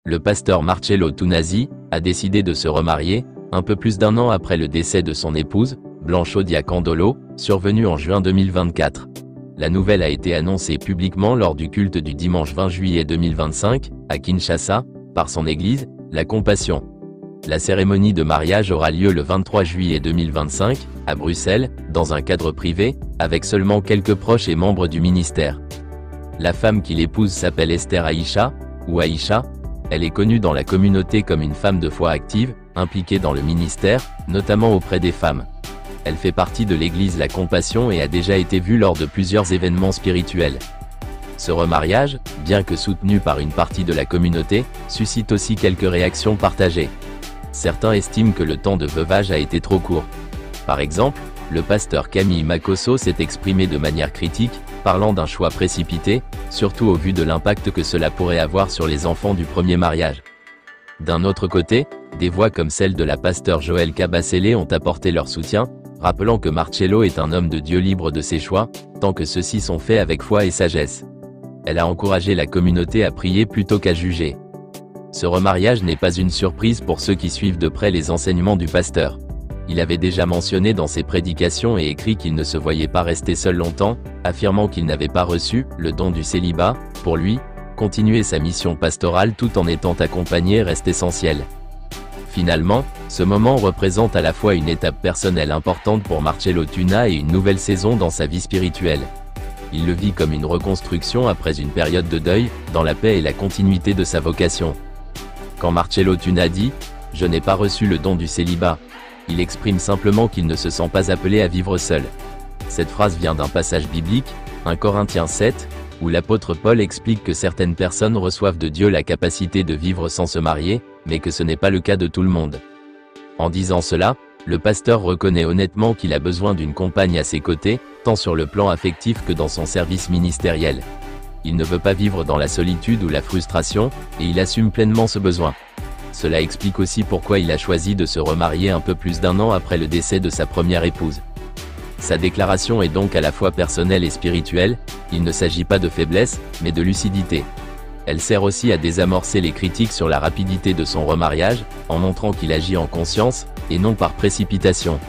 Le pasteur Marcello Tunasi a décidé de se remarier, un peu plus d'un an après le décès de son épouse, Blanche Diacandolo, survenu en juin 2024. La nouvelle a été annoncée publiquement lors du culte du dimanche 20 juillet 2025, à Kinshasa, par son église, la Compassion. La cérémonie de mariage aura lieu le 23 juillet 2025, à Bruxelles, dans un cadre privé, avec seulement quelques proches et membres du ministère. La femme qu'il épouse s'appelle Esther Aïcha, ou Aïcha. Elle est connue dans la communauté comme une femme de foi active, impliquée dans le ministère, notamment auprès des femmes. Elle fait partie de l'église La Compassion et a déjà été vue lors de plusieurs événements spirituels. Ce remariage, bien que soutenu par une partie de la communauté, suscite aussi quelques réactions partagées. Certains estiment que le temps de veuvage a été trop court. Par exemple, le pasteur Camille Makosso s'est exprimé de manière critique, parlant d'un choix précipité, surtout au vu de l'impact que cela pourrait avoir sur les enfants du premier mariage. D'un autre côté, des voix comme celle de la pasteure Joëlle Kabasele ont apporté leur soutien, rappelant que Marcello est un homme de Dieu libre de ses choix, tant que ceux-ci sont faits avec foi et sagesse. Elle a encouragé la communauté à prier plutôt qu'à juger. Ce remariage n'est pas une surprise pour ceux qui suivent de près les enseignements du pasteur. Il avait déjà mentionné dans ses prédications et écrit qu'il ne se voyait pas rester seul longtemps, affirmant qu'il n'avait pas reçu le don du célibat. Pour lui, continuer sa mission pastorale tout en étant accompagné reste essentiel. Finalement, ce moment représente à la fois une étape personnelle importante pour Marcello Tuna et une nouvelle saison dans sa vie spirituelle. Il le vit comme une reconstruction après une période de deuil, dans la paix et la continuité de sa vocation. Quand Marcello Tuna dit « Je n'ai pas reçu le don du célibat », il exprime simplement qu'il ne se sent pas appelé à vivre seul. Cette phrase vient d'un passage biblique, 1 Corinthiens 7, où l'apôtre Paul explique que certaines personnes reçoivent de Dieu la capacité de vivre sans se marier, mais que ce n'est pas le cas de tout le monde. En disant cela, le pasteur reconnaît honnêtement qu'il a besoin d'une compagne à ses côtés, tant sur le plan affectif que dans son service ministériel. Il ne veut pas vivre dans la solitude ou la frustration, et il assume pleinement ce besoin. Cela explique aussi pourquoi il a choisi de se remarier un peu plus d'un an après le décès de sa première épouse. Sa déclaration est donc à la fois personnelle et spirituelle, il ne s'agit pas de faiblesse, mais de lucidité. Elle sert aussi à désamorcer les critiques sur la rapidité de son remariage, en montrant qu'il agit en conscience, et non par précipitation.